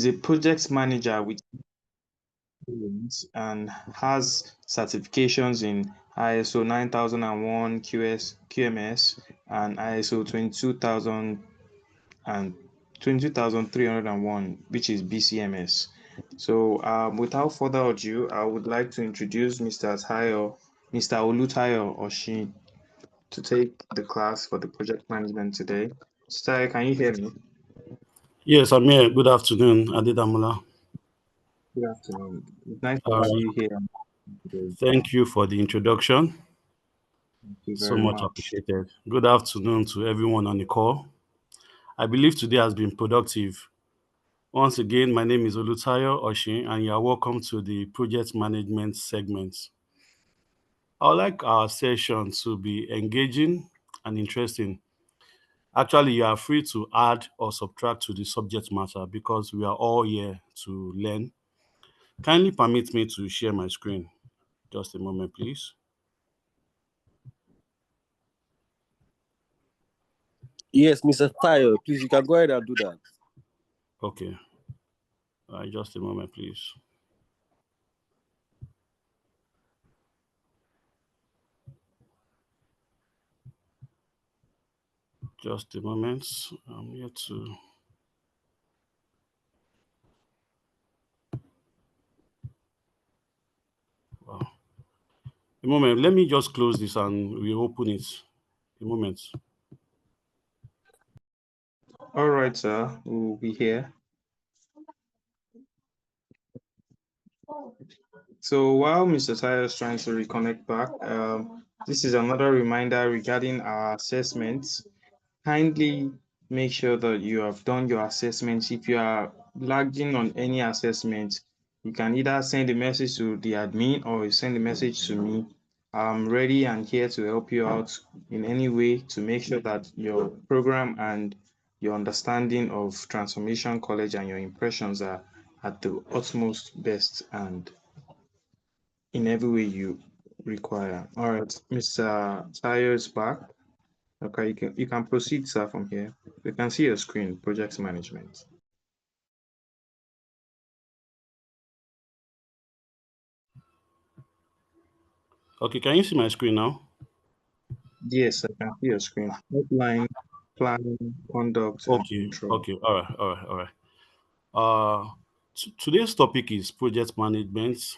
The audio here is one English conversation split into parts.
is a project manager with experience and has certifications in ISO 9001 QMS and ISO 22000 and 20301, which is BCMS. So, without further ado, I would like to introduce Mr. Olutayo Oshin, to take the class for the project management today. Mr. Tayo, can you hear me? Yes, I'm here. Good afternoon, Adedamola. Good afternoon. It's nice to have you here today. Thank you for the introduction. Thank you So very much much. appreciated. Good afternoon to everyone on the call. I believe today has been productive. Once again, my name is Olutayo Oshin, and you are welcome to the project management segment. I would like our session to be engaging and interesting. Actually, you are free to add or subtract to the subject matter because we are all here to learn. Kindly permit me to share my screen. Just a moment, please. Yes, Mr. Tayo, please, you can go ahead and do that. Okay. Just a moment, please. Just a moment. I'm here to. Wow. A moment. Let me just close this and reopen it. A moment. All right, sir. We'll be here. So while Mr. Tayo is trying to reconnect back, this is another reminder regarding our assessments. Kindly make sure that you have done your assessments. If you are lagging on any assessment, you can either send a message to the admin or send a message to me. I'm ready and here to help you out in any way to make sure that your program and your understanding of Transformation College and your impressions are at the utmost best and in every way you require. All right, Mr. Tayo is back. Okay, you can proceed, sir, from here. You can see your screen, project management. Okay, can you see my screen now? Yes, I can see your screen. Outline, planning, conduct, and Okay, control. okay, all right. Today's topic is project management.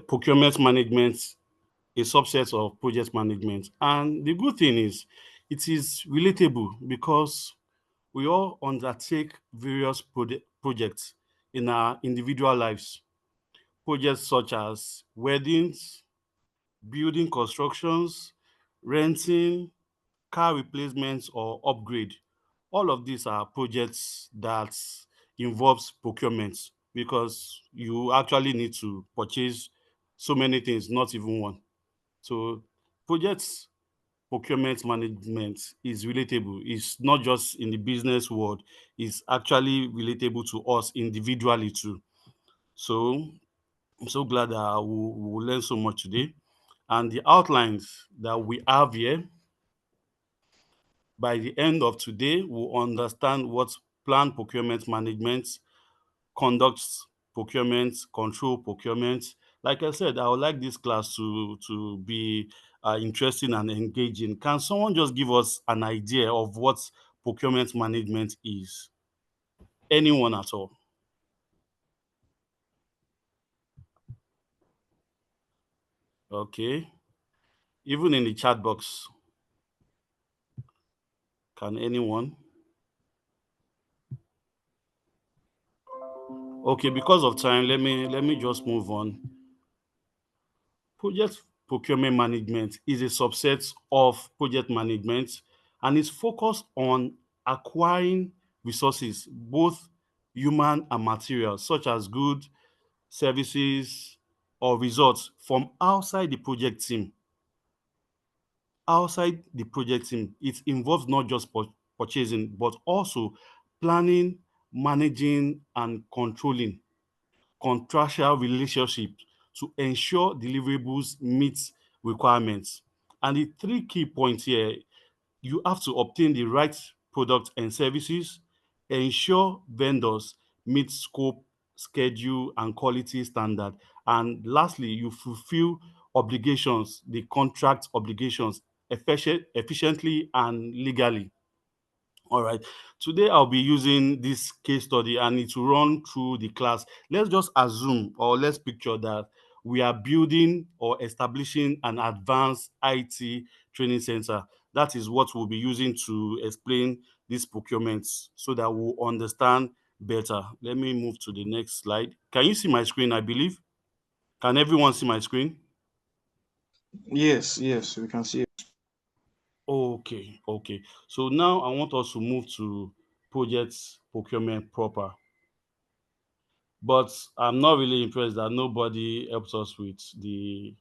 Procurement management, a subset of project management. And the good thing is, it is relatable because we all undertake various projects in our individual lives. Projects such as weddings, building constructions, renting, car replacements or upgrade. All of these are projects that involves procurement because you actually need to purchase so many things, not even one. So projects procurement management is relatable. It's not just in the business world, it's actually relatable to us individually too. So I'm so glad that we'll learn so much today. And the outlines that we have here, by the end of today, we'll understand what planned procurement management, conducts procurement, control procurement. Like I said, I would like this class to be interesting and engaging. Can someone just give us an idea of what procurement management is? Anyone at all? Okay. Even in the chat box, can anyone? Okay, because of time, let me just move on. Project procurement management is a subset of project management and is focused on acquiring resources, both human and material, such as goods, services, or results from outside the project team. Outside the project team, it involves not just purchasing, but also planning, managing, and controlling contractual relationships to ensure deliverables meet requirements. And the three key points here, you have to obtain the right products and services, ensure vendors meet scope, schedule, and quality standard. And lastly, you fulfill obligations, the contract obligations, efficiently and legally. All right. Today I'll be using this case study and it will run through the class. Let's just assume or let's picture that we are building or establishing an advanced IT training center. That is what we'll be using to explain these procurements so that we'll understand better. Let me move to the next slide. Can you see my screen? I believe. Can everyone see my screen? Yes, yes, we can see it. Okay, okay. So now I want us to move to project procurement proper. But I'm not really impressed that nobody helps us with the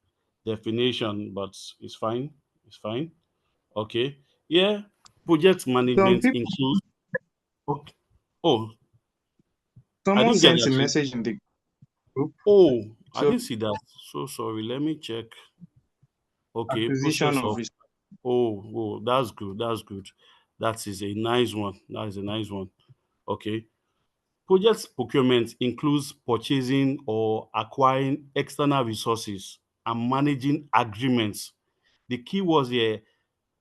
definition, but it's fine. It's fine. Okay. Yeah. Project Some management people, includes. Okay. Oh, I someone didn't get sent that. a message in the group. Oh, I So didn't see that. So sorry. Let me check. Okay. acquisition Process of of. Oh, that's good. That's good. That is a nice one. That is a nice one. Okay. Project procurement includes purchasing or acquiring external resources and managing agreements. The key was here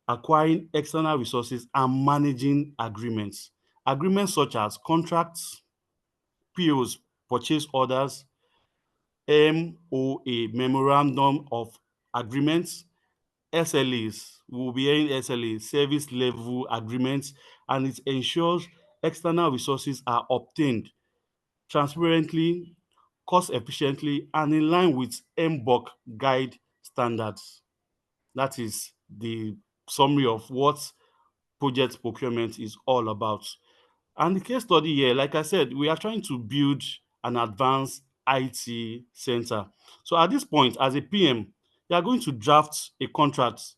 acquiring external resources and managing agreements. Agreements such as contracts, POs, purchase orders, MOA, Memorandum of Agreements, SLAs, we will be hearing SLAs, service level agreements, and it ensures external resources are obtained transparently, cost efficiently, and in line with MBOK guide standards. That is the summary of what project procurement is all about. And the case study here, like I said, we are trying to build an advanced IT center. So at this point, as a PM, you are going to draft a contract.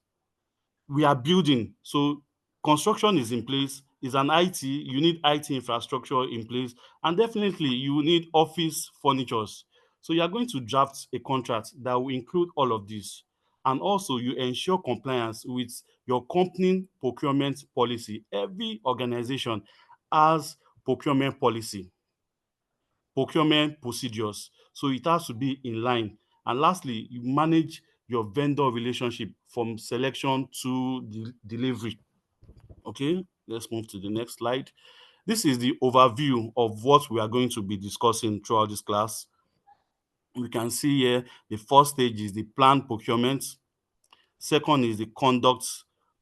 We are building. So construction is in place. Is an IT, you need IT infrastructure in place, and definitely you will need office furnitures. So you are going to draft a contract that will include all of this. And also you ensure compliance with your company procurement policy. Every organization has procurement policy, procurement procedures. So it has to be in line. And lastly, you manage your vendor relationship from selection to delivery. Okay, let's move to the next slide. This is the overview of what we are going to be discussing throughout this class. We can see here the first stage is the plan procurement, second is the conduct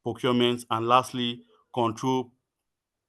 procurement, and lastly, control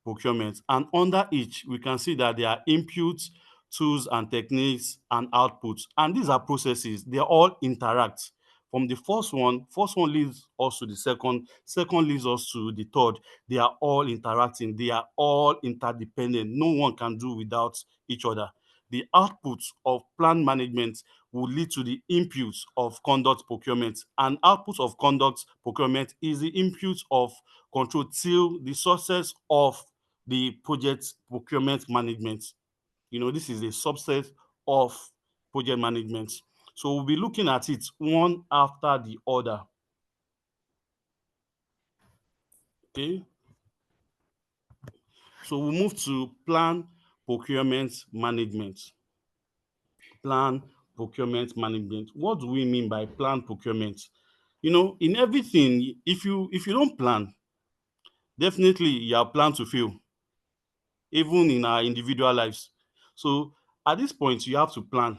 procurement. And under each, we can see that there are inputs, tools and techniques and outputs. And these are processes, they all interact. From the first one leads us to the second, second leads us to the third. They are all interacting, they are all interdependent. No one can do without each other. The outputs of plan management will lead to the inputs of conduct procurement, and output of conduct procurement is the input of control till the success of the project procurement management. You know, this is a subset of project management. So we'll be looking at it one after the other. Okay. So we'll move to plan procurement management. Plan procurement management. What do we mean by plan procurement? You know, in everything, if you don't plan, definitely you are planned to fail, even in our individual lives. So at this point, you have to plan.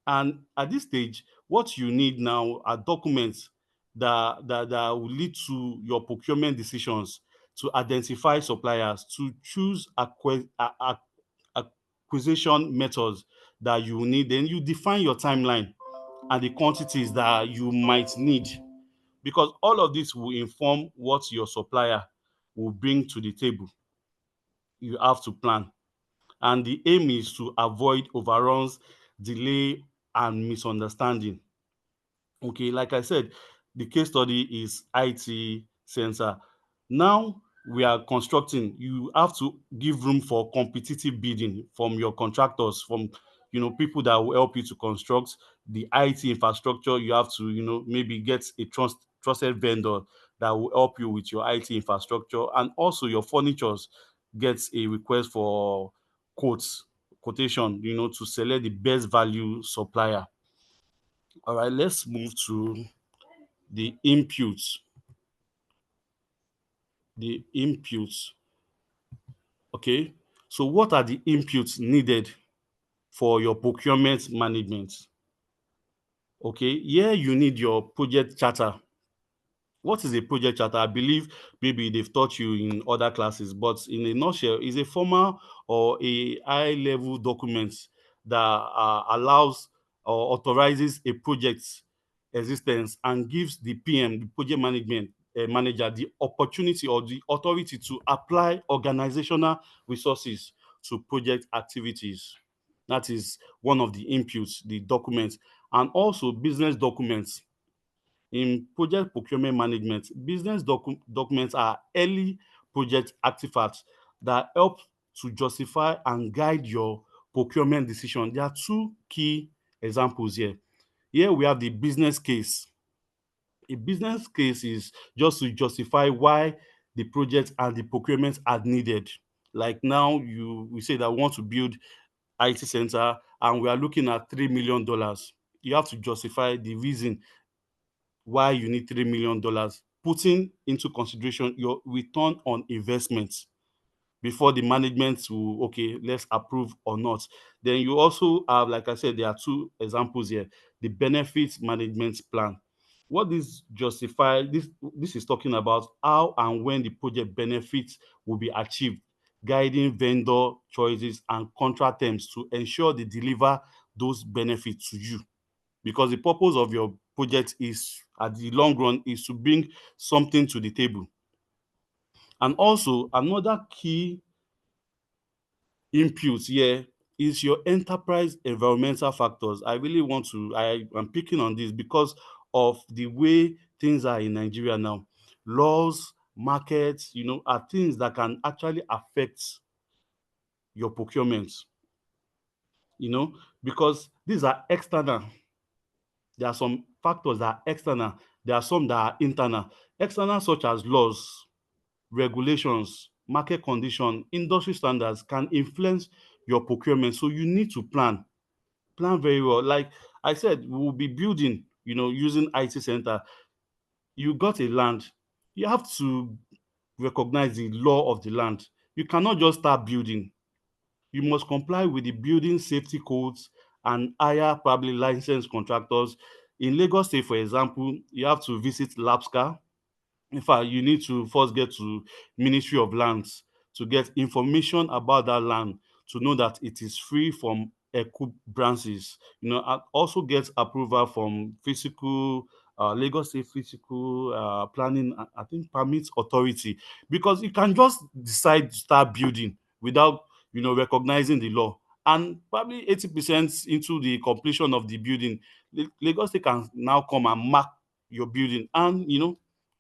And at this stage, what you need now are documents that will lead to your procurement decisions, to identify suppliers, to choose acquisition methods that you need. Then you define your timeline and the quantities that you might need, because all of this will inform what your supplier will bring to the table. You have to plan. And the aim is to avoid overruns, delay, and misunderstanding. Okay, like I said, the case study is IT center. Now we are constructing, you have to give room for competitive bidding from your contractors, from people that will help you to construct the IT infrastructure. You have to, maybe get a trusted vendor that will help you with your IT infrastructure, and also your furnitures gets a request for quotes. quotation, to select the best value supplier. All right, let's move to the inputs. The inputs. Okay, so what are the inputs needed for your procurement management? Okay, here you need your project charter. What is a project charter? I believe maybe they've taught you in other classes, but in a nutshell, is a formal or a high-level document that allows or authorizes a project's existence and gives the PM, the project management manager, the opportunity or the authority to apply organizational resources to project activities. That is one of the inputs, the documents, and also business documents. In project procurement management, business documents are early project artifacts that help to justify and guide your procurement decision. There are two key examples here. Here we have the business case. A business case is just to justify why the project and the procurement are needed. Like now, we say that we want to build IT center and we are looking at $3 million. You have to justify the reason why you need $3 million, putting into consideration your return on investment before the management will, okay, let's approve or not. Then you also have, like I said, there are two examples here. The benefits management plan. What this justify, this is talking about how and when the project benefits will be achieved, guiding vendor choices and contract terms to ensure they deliver those benefits to you, because the purpose of your project is, at the long run, is to bring something to the table. And also another key input here is your enterprise environmental factors. I am picking on this because of the way things are in Nigeria now. Laws, markets, are things that can actually affect your procurement, because these are external. There are some factors that are external. There are some that are internal. External, such as laws, regulations, market condition, industry standards, can influence your procurement. So you need to plan very well. Like I said, we will be building, using IT center. You got a land. You have to recognize the law of the land. You cannot just start building. You must comply with the building safety codes and hire probably licensed contractors. In Lagos State, for example, you have to visit LAPSCA. In fact, you need to first get to Ministry of Lands to get information about that land, to know that it is free from branches. And also get approval from physical Lagos State Physical Planning, I think, Permits Authority, because you can just decide to start building without recognizing the law. And probably 80% into the completion of the building, Lagos State can now come and mark your building, and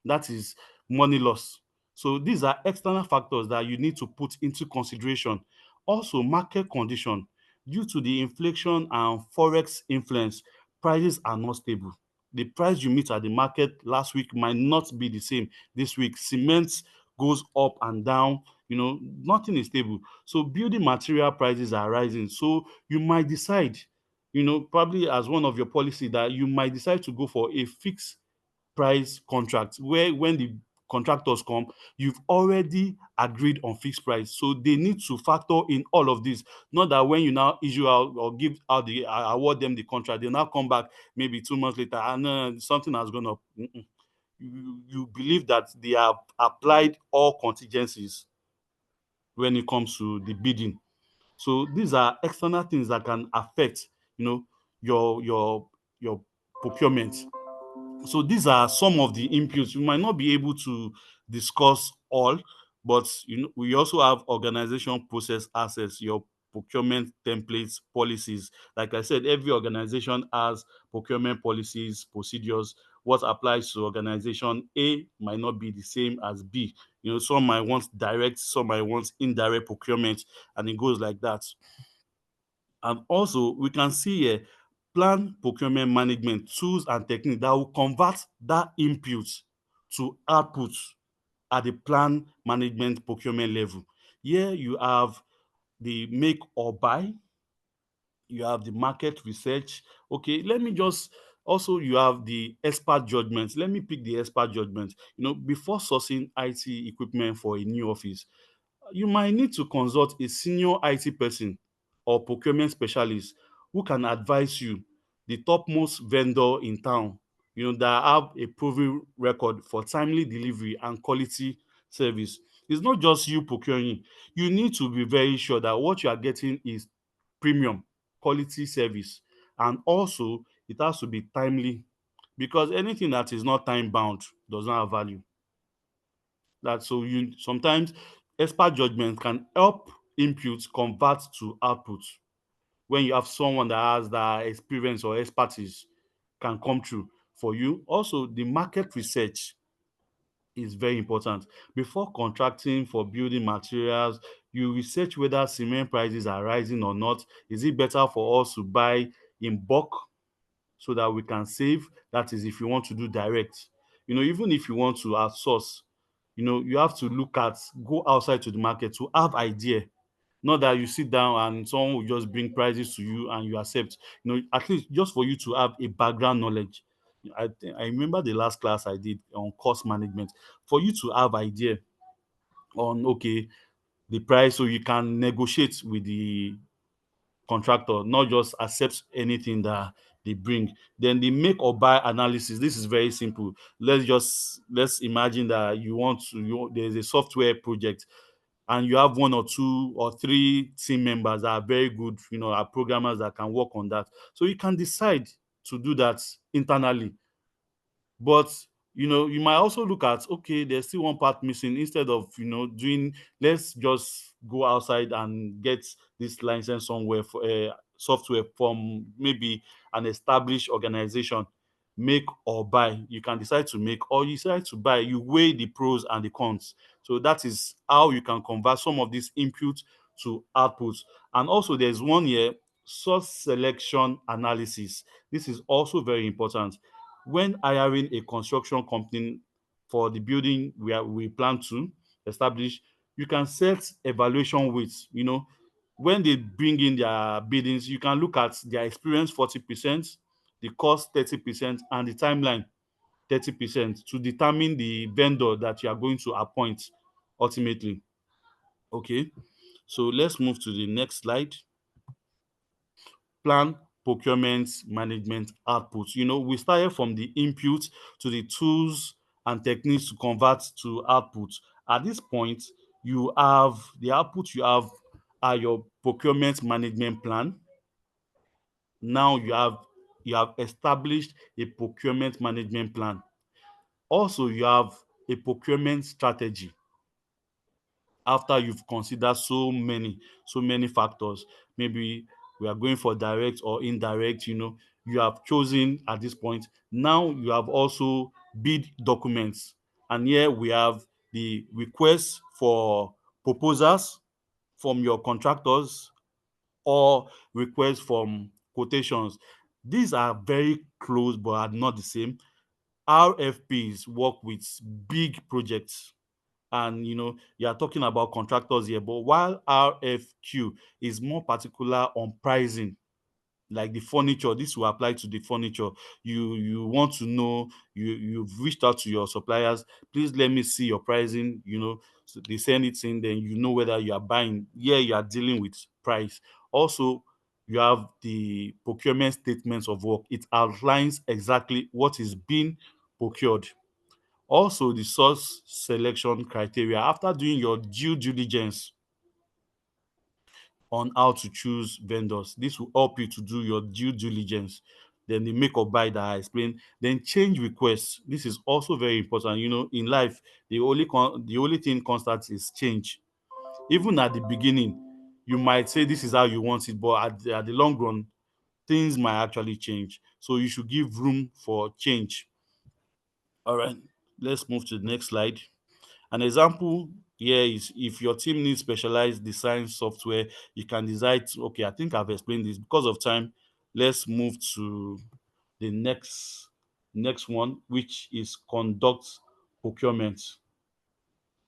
that is money loss. So these are external factors that you need to put into consideration. Also, market condition. Due to the inflation and forex influence, prices are not stable. The price you meet at the market last week might not be the same this week. Cement goes up and down. Nothing is stable. So building material prices are rising. So you might decide, probably as one of your policy, that you might decide to go for a fixed price contract, where when the contractors come, you've already agreed on fixed price. So they need to factor in all of this. Not that when you now issue out or give out the award them the contract, they now come back maybe 2 months later and something has gone up. You believe that they have applied all contingencies when it comes to the bidding. So these are external things that can affect, your procurement. So these are some of the inputs. We might not be able to discuss all, but we also have organization process assets, your procurement templates, policies. Like I said, every organization has procurement policies, procedures. What applies to organization A might not be the same as B. Some might want direct, some might want indirect procurement, and it goes like that. And also, we can see here plan procurement management tools and techniques that will convert that input to output at the plan management procurement level. Here you have the make or buy. you have the market research. Okay, let me just also you have the expert judgment. Let me pick the expert judgment. Before sourcing IT equipment for a new office, you might need to consult a senior IT person or procurement specialist who can advise you, the topmost vendor in town, that have a proven record for timely delivery and quality service. It's not just you procuring. You need to be very sure that what you are getting is premium quality service, and also it has to be timely, because anything that is not time bound does not have value. That so you sometimes expert judgment can help input convert to output. When you have someone that has that experience or expertise can come through for you. Also, the market research is very important. Before contracting for building materials, you research whether cement prices are rising or not. Is it better for us to buy in bulk so that we can save? That is if you want to do direct. Even if you want to outsource, you have to go outside to the market to have idea. Not that you sit down and someone will just bring prices to you and you accept. At least just for you to have a background knowledge. I remember the last class I did on cost management. For you to have idea on, okay, the price, so you can negotiate with the contractor, not just accept anything that they bring. Then the make or buy analysis. This is very simple. Let's imagine that there's a software project, and you have one or two or three team members that are very good, are programmers that can work on that. So you can decide to do that internally. But you might also look at, okay, there's still one part missing. Instead of doing, let's just go outside and get this license somewhere for software from maybe an established organization. Make or buy, you can decide to make, or you decide to buy. You weigh the pros and the cons. So that is how you can convert some of these inputs to outputs. And also there's one here, source selection analysis. This is also very important. When hiring a construction company for the building where we plan to establish, you can set evaluation weights. When they bring in their biddings, you can look at their experience 40%, the cost 30%, and the timeline 30% to determine the vendor that you are going to appoint ultimately. Okay, so let's move to the next slide. Plan, procurement, management, output. We started from the input to the tools and techniques to convert to output. At this point, you have the output you have are your procurement management plan. Now you have established a procurement management plan. Also, you have a procurement strategy after you've considered so many factors. Maybe we are going for direct or indirect. You have chosen at this point. Now you have also bid documents, and here we have the request for proposals from your contractors or request from quotations. These are very close but are not the same. RFPs work with big projects, and you are talking about contractors here, but while RFQ is more particular on pricing, like the furniture, this will apply to the furniture. You want to know, you've reached out to your suppliers, please let me see your pricing. So they send it in, then whether you are buying. Yeah, you are dealing with price. Also, you have the procurement statements of work. It outlines exactly what is being procured. Also, the source selection criteria. After doing your due diligence on how to choose vendors, this will help you to do your due diligence. Then the make or buy that I explained. Then change requests. This is also very important. In life, the only thing constant is change. Even at the beginning, you might say this is how you want it, but at the long run, things might actually change. So you should give room for change. All right, let's move to the next slide. An example here is, if your team needs specialized design software, you can decide okay, I think I've explained this. Because of time, let's move to the next one, which is procurement.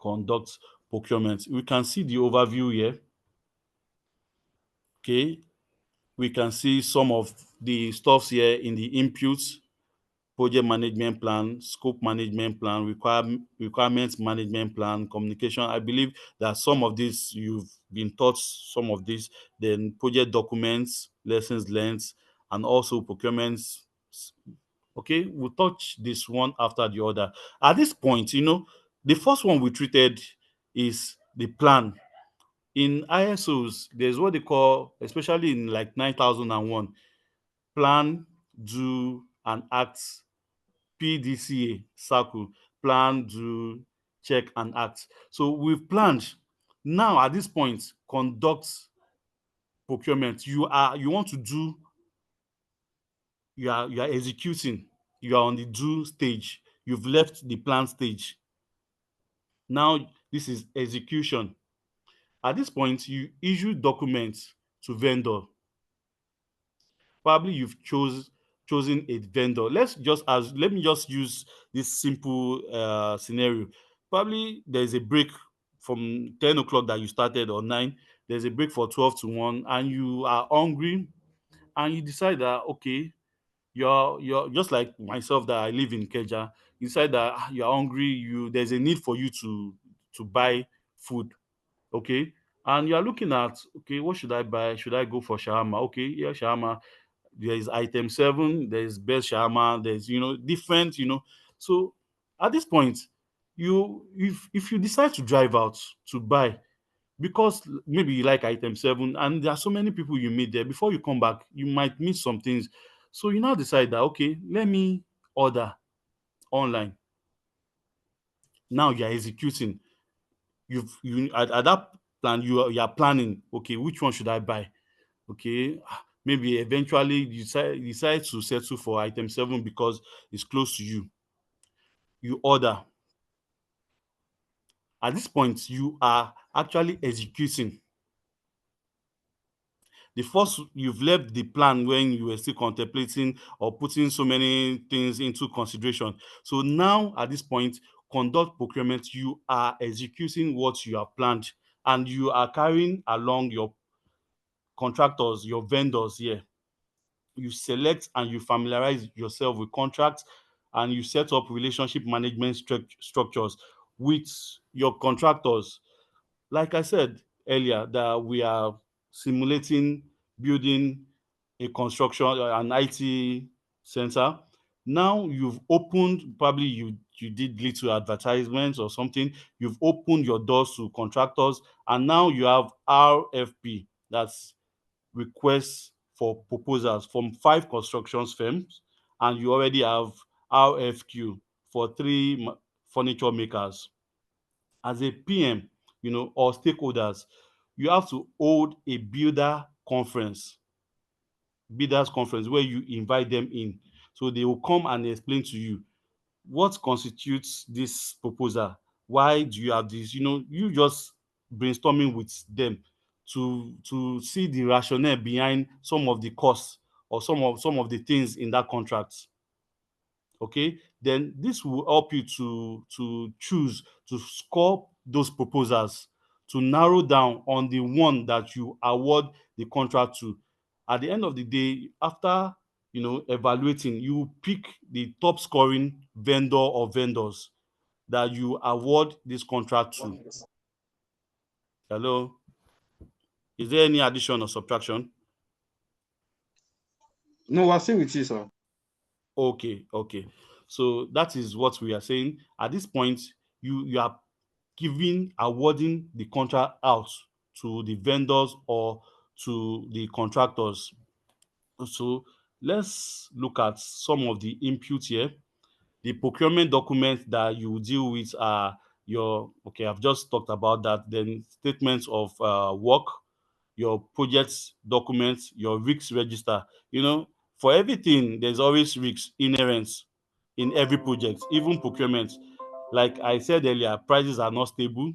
Conduct procurement. We can see the overview here. Okay. We can see some of the stuffs here in the inputs: project management plan, scope management plan, requirements management plan, communication. I believe that some of this you've been taught some of this. Then project documents, lessons learned, and also procurements. Okay, we'll touch this one after the other. At this point, the first one we treated is the plan. In ISOs, there's what they call, especially in like 9001, plan, do, and act. PDCA circle: plan, do, check, and act. So we've planned. Now at this point, conduct procurement. You want to do, you are executing, you are on the do stage, you've left the plan stage. Now this is execution. At this point, you issue documents to vendor. Probably you've chosen a vendor. Let me just use this simple scenario. Probably there's a break from 10 o'clock that you started, or 9. There's a break for 12 to 1, and you are hungry, and you decide that, okay, you're just like myself, that I live in Keja. You decide that you're hungry, there's a need for you to buy food. Okay, and you're looking at, okay, what should I buy? Should I go for shawarma? Okay, yeah, shawarma. There is item 7, there is best shawarma, there's different. So at this point, if you decide to drive out to buy, because maybe you like item 7 and there are so many people you meet there, before you come back you might miss some things. So you now decide that, okay, let me order online. Now you're executing. At that plan, you are planning, okay, which one should I buy? Okay, maybe eventually you decide to settle for item 7 because it's close to you. You order. At this point, you are actually executing. The first, you've left the plan when you were still contemplating or putting so many things into consideration. So now at this point, conduct procurement, you are executing what you have planned, and you are carrying along your contractors, your vendors here. You select and you familiarize yourself with contracts, and you set up relationship management structures with your contractors. Like I said earlier, that we are simulating building a construction, an IT center. Now you've opened, probably you did little advertisements or something. You've opened your doors to contractors, and now you have RFP, that's requests for proposals, from 5 construction firms, and you already have RFQ for 3 furniture makers. As a PM, or stakeholders, you have to hold a builders conference, where you invite them in. So they will come and explain to you what constitutes this proposal. Why do you have this? You just brainstorming with them to see the rationale behind some of the costs, or some of the things in that contract. Okay, then this will help you to choose, to score those proposals, to narrow down on the one that you award the contract to. At the end of the day, after evaluating, you pick the top scoring vendor or vendors that you award this contract to. Hello, is there any addition or subtraction? No, we're still with you, sir. Okay, okay. So that is what we are saying. At this point, you are awarding the contract out to the vendors or to the contractors. So let's look at some of the input here. The procurement documents that you deal with are okay, I've just talked about that. Then statements of work, your project documents, your risks register. For everything, there's always risks inherent in every project, even procurement. Like I said earlier, prices are not stable,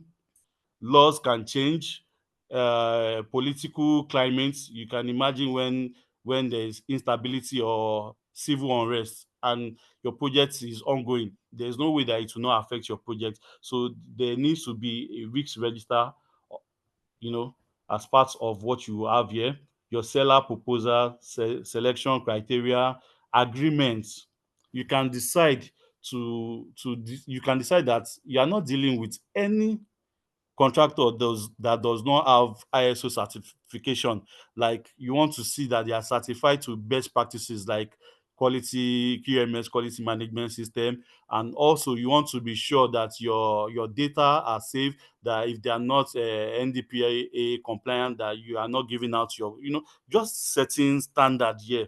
laws can change, political climates. You can imagine when there is instability or civil unrest and your project is ongoing, there's no way that it will not affect your project. So there needs to be a risk register, you know, as part of what you have here. your seller proposal, selection criteria, agreements. You can decide you can decide that you are not dealing with any contractor that does not have ISO certification. Like, you want to see that they are certified to best practices like quality QMS, quality management system. And also you want to be sure that your data are safe, that if they are not NDPA compliant, that you are not giving out your, just setting standard here.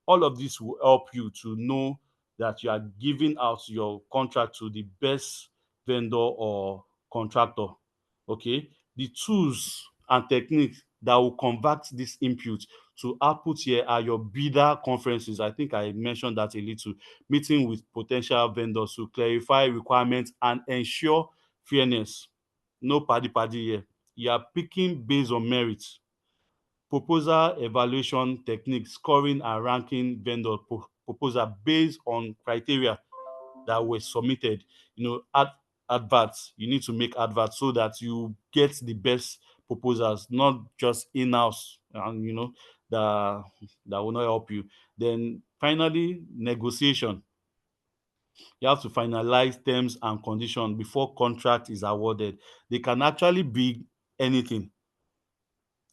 All of this will help you to know that you are giving out your contract to the best vendor or contractor. Okay, the tools and techniques that will convert this input to output here are your bidder conferences. I think I mentioned that a little. Meeting with potential vendors to clarify requirements and ensure fairness. No paddy here. You are picking based on merit. Proposal evaluation technique, scoring and ranking vendor proposal based on criteria that were submitted. Adverts, you need to make adverts so that you get the best proposals, not just in-house, and that that will not help you. Then finally, negotiation. You have to finalize terms and conditions before contract is awarded. They can actually be anything,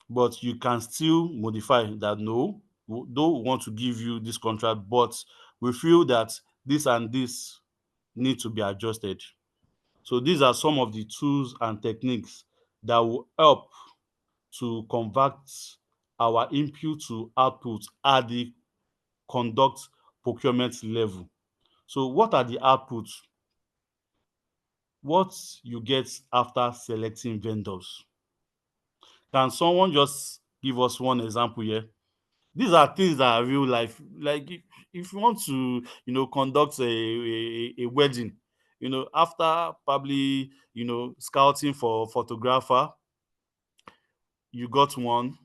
but you can still modify that. No, we don't want to give you this contract, but we feel that this and this need to be adjusted. So these are some of the tools and techniques that will help to convert our input to output at the conduct procurement level. So what are the outputs? What you get after selecting vendors? Can someone just give us one example here? These are things that are real life. Like, if you want to, conduct a wedding, after probably, scouting for photographer, you got one,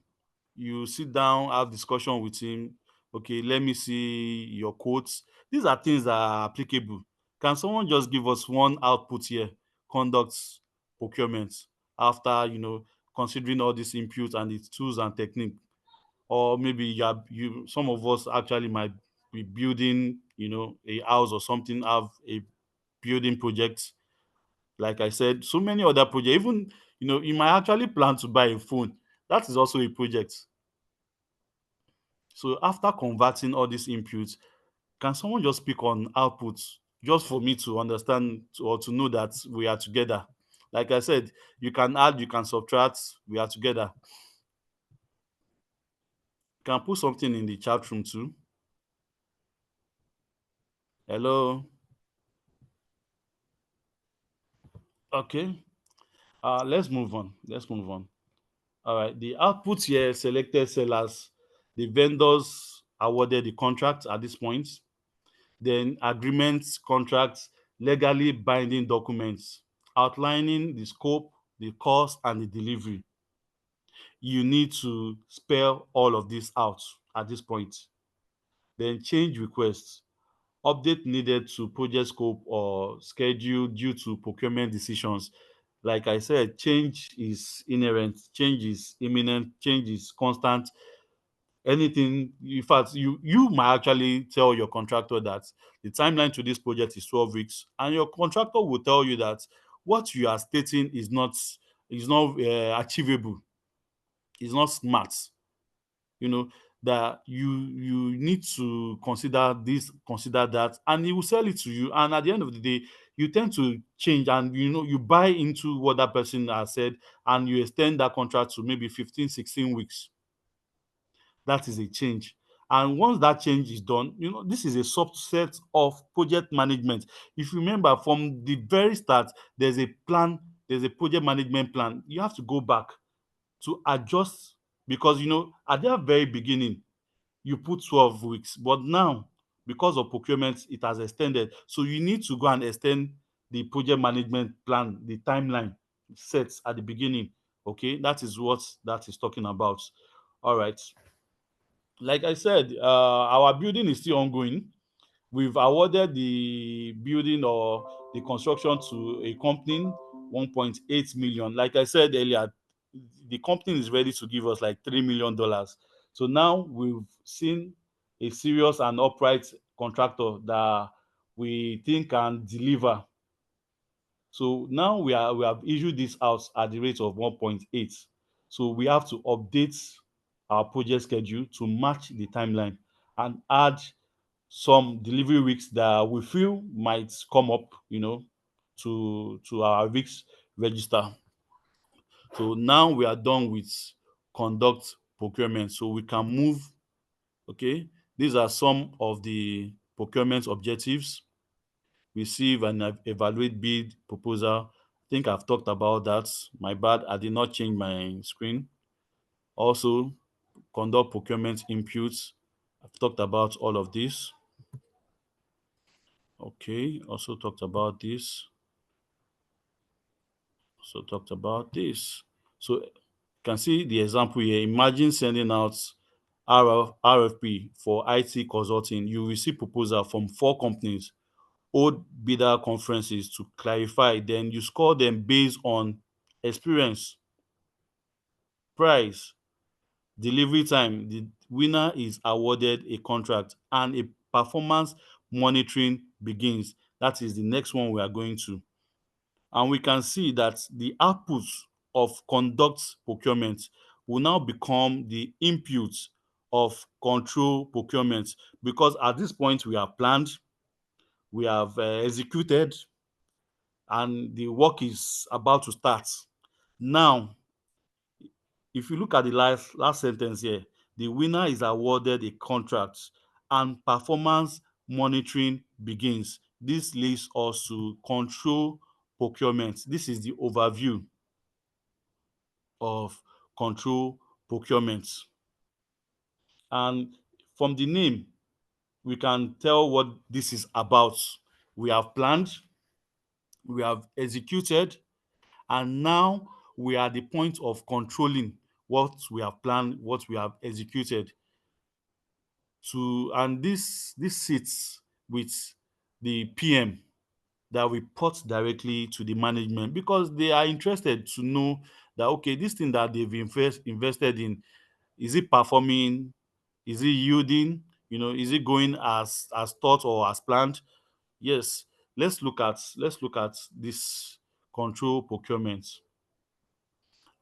you sit down, have discussion with him. Okay, let me see your quotes. These are things that are applicable. Can someone just give us one output here? Conduct procurement after, considering all these inputs and its tools and technique. Or maybe some of us actually might be building, a house or something, have a building project. Like I said, so many other projects. Even, you might actually plan to buy a phone. That is also a project. So after converting all these inputs, can someone just speak on outputs, just for me to understand, or to know that we are together? Like I said, you can add, you can subtract, we are together. You can put something in the chat room too. Hello. Okay. Let's move on. Let's move on. All right. The output here: selected sellers, the vendors awarded the contract at this point, then agreements, contracts, legally binding documents outlining the scope, the cost, and the delivery. You need to spell all of this out at this point. Then change requests. Update needed to project scope or schedule due to procurement decisions. Like I said, change is inherent, change is imminent, change is constant. Anything, in fact, you might actually tell your contractor that the timeline to this project is 12 weeks, and your contractor will tell you that what you are stating is not achievable, is not smart. you know that you need to consider this, consider that, and he will sell it to you. And at the end of the day, you tend to change, and you buy into what that person has said, and you extend that contract to maybe 15, 16 weeks. That is a change. And once that change is done, this is a subset of project management. If you remember from the very start, there's a plan, there's a project management plan. You have to go back to adjust, because at the very beginning you put 12 weeks, but now, because of procurement, it has extended. So you need to go and extend the project management plan, the timeline set at the beginning. Okay, that is what that is talking about. All right. Like I said, our building is still ongoing. We've awarded the building or the construction to a company, 1.8 million. Like I said earlier, the company is ready to give us like $3 million. So now we've seen a serious and upright contractor that we think can deliver. So now we have issued this out at the rate of 1.8. So we have to update our project schedule to match the timeline and add some delivery weeks that we feel might come up, to our weeks register. So now we are done with conduct procurement. So we can move. Okay. These are some of the procurement objectives. Receive and evaluate bid proposal. I think I've talked about that. My bad, I did not change my screen. Also, conduct procurement inputs. I've talked about all of this. Okay, also talked about this. Also talked about this. So you can see the example here. Imagine sending out RFP for IT consulting. You receive proposal from 4 companies, hold bidder conferences to clarify, then you score them based on experience, price, delivery time. The winner is awarded a contract and a performance monitoring begins. That is the next one we are going to. And we can see that the output of conduct procurement will now become the input of control procurement, because at this point we have planned, we have executed, and the work is about to start. Now, if you look at the last sentence here, the winner is awarded a contract and performance monitoring begins. This leads us to control procurement. This is the overview of control procurement. And from the name, we can tell what this is about. We have planned, we have executed, and now we are at the point of controlling what we have planned, what we have executed. And this sits with the PM that report directly to the management, because they are interested to know that, okay, this thing that they've invested in, is it performing, is it yielding, is it going as thought or as planned. Yes, let's look at this control procurement.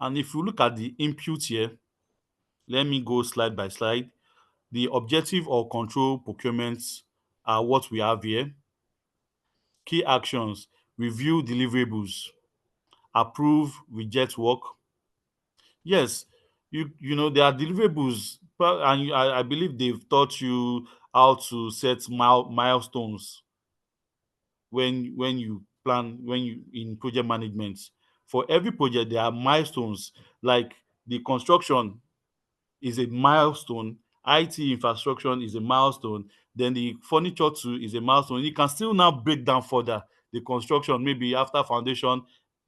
And if you look at the input here, let me go slide by slide. The objective of control procurement are what we have here. Key actions: review deliverables, approve, reject work. Yes, there are deliverables, and I believe they've taught you how to set milestones when you plan, when you in project management. For every project, there are milestones, like the construction is a milestone, IT infrastructure is a milestone, then the furniture too is a milestone. You can still now break down further. The construction, maybe after foundation,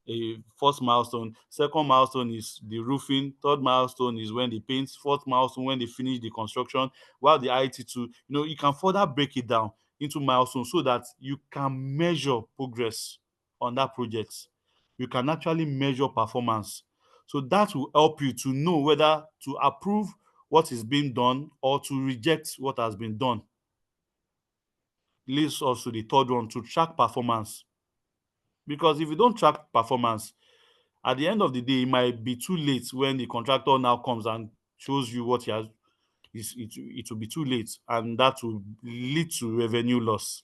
a first milestone, second milestone is the roofing, third milestone is when they paint, fourth milestone when they finish the construction, while the IT too, you can further break it down into milestones so that you can measure progress on that project. You can actually measure performance. So that will help you to know whether to approve what is being done or to reject what has been done. Leads us to the third one, to track performance. Because if you don't track performance, at the end of the day, it might be too late when the contractor now comes and shows you what he has. It will be too late, and that will lead to revenue loss.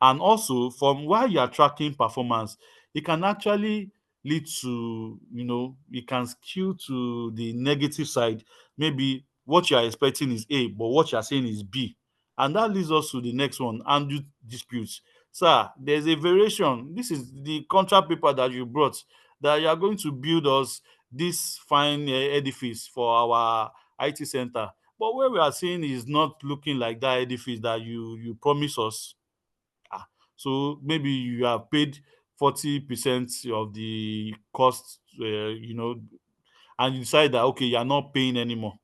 And also, from while you are tracking performance, it can actually lead to, it can skew to the negative side. Maybe what you are expecting is A, but what you are saying is B. And that leads us to the next one, undo disputes. Sir, there's a variation. This is the contract paper that you brought, that you are going to build us this fine edifice for our IT center. But where we are seeing is not looking like that edifice that you promised us. Ah, so maybe you have paid 40% of the cost, and you decide that, okay, you are not paying anymore.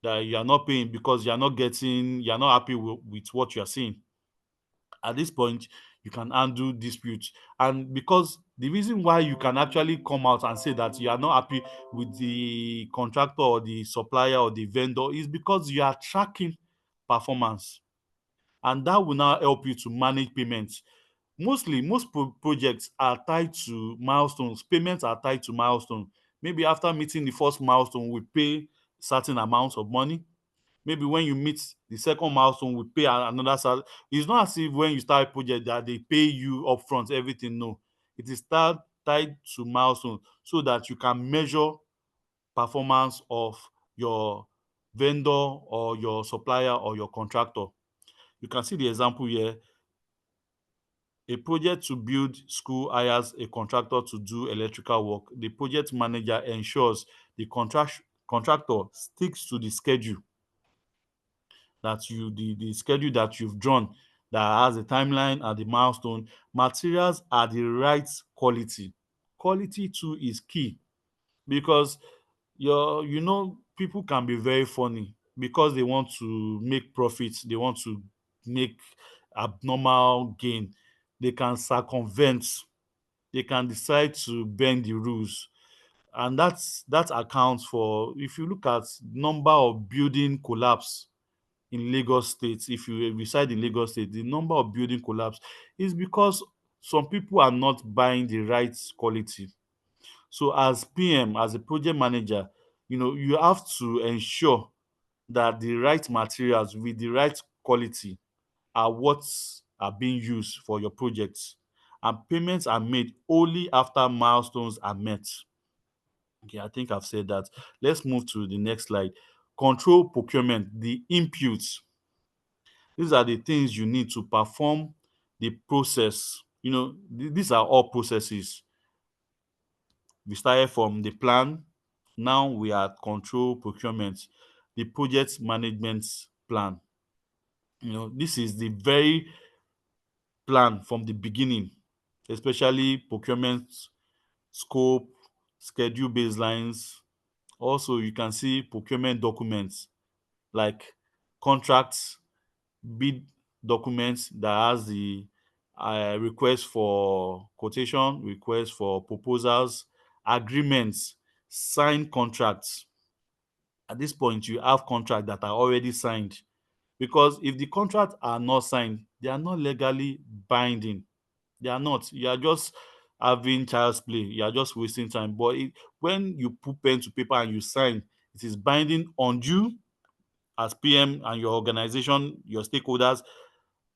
That you are not paying because you are not happy with what you are seeing. At this point, you can handle disputes. And because the reason why you can actually come out and say that you are not happy with the contractor or the supplier or the vendor is because you are tracking performance, and that will now help you to manage payments. Mostly, most projects are tied to milestones. Payments are tied to milestones. Maybe after meeting the first milestone, we pay certain amounts of money. Maybe when you meet the second milestone, we pay another salary. It's not as if when you start a project that they pay you upfront everything. No, it is tied to milestones so that you can measure performance of your vendor or your supplier or your contractor. You can see the example here. A project to build school hires a contractor to do electrical work. The project manager ensures the contractor sticks to the schedule the schedule that you've drawn, that has a timeline and the milestone. Materials are the right quality. Quality too is key, because people can be very funny because they want to make profits, they want to make abnormal gain. They can circumvent, they can decide to bend the rules. And that accounts for, if you look at number of building collapse in Lagos State, if you reside in Lagos State, the number of building collapse is because some people are not buying the right quality. So as PM, as a project manager, you have to ensure that the right materials with the right quality are what are being used for your projects, and payments are made only after milestones are met. Okay, I think I've said that. Let's move to the next slide. Control procurement, the inputs. These are the things you need to perform the process. These are all processes. We started from the plan. Now we are at control procurement, the project management plan. This is the very plan from the beginning, especially procurement scope, schedule baselines. Also, you can see procurement documents like contracts, bid documents that has the request for quotation, request for proposals, agreements, signed contracts. At this point, you have contracts that are already signed, because if the contracts are not signed, they are not legally binding. They are not. You are just having child's play. You are just wasting time. But when you put pen to paper and you sign, it is binding on you as PM and your organization, your stakeholders,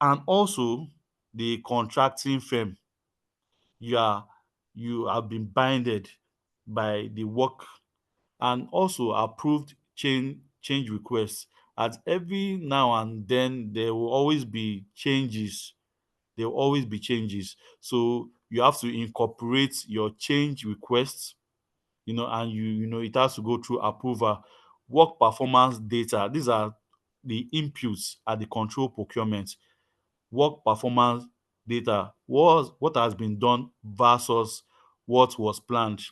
and also the contracting firm. You have been binded by the work, and also approved change requests. At every now and then there will always be changes. There will always be changes. So you have to incorporate your change requests, and it has to go through approval. Work performance data. These are the inputs at the control procurement. Work performance data was what has been done versus what was planned.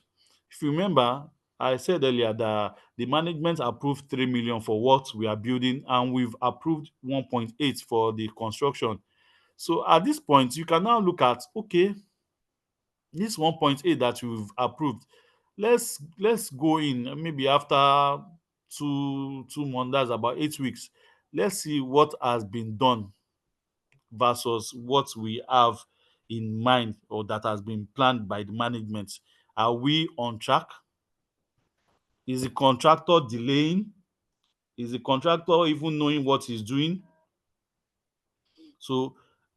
If you remember, I said earlier that the management approved 3 million for what we are building, and we've approved 1.8 for the construction. So at this point, you can now look at, okay, this 1.8 that we've approved, let's go in maybe after 2 months, that's about 8 weeks. Let's see what has been done versus what we have in mind or that has been planned by the management. Are we on track? Is the contractor delaying? Is the contractor even knowing what he's doing? So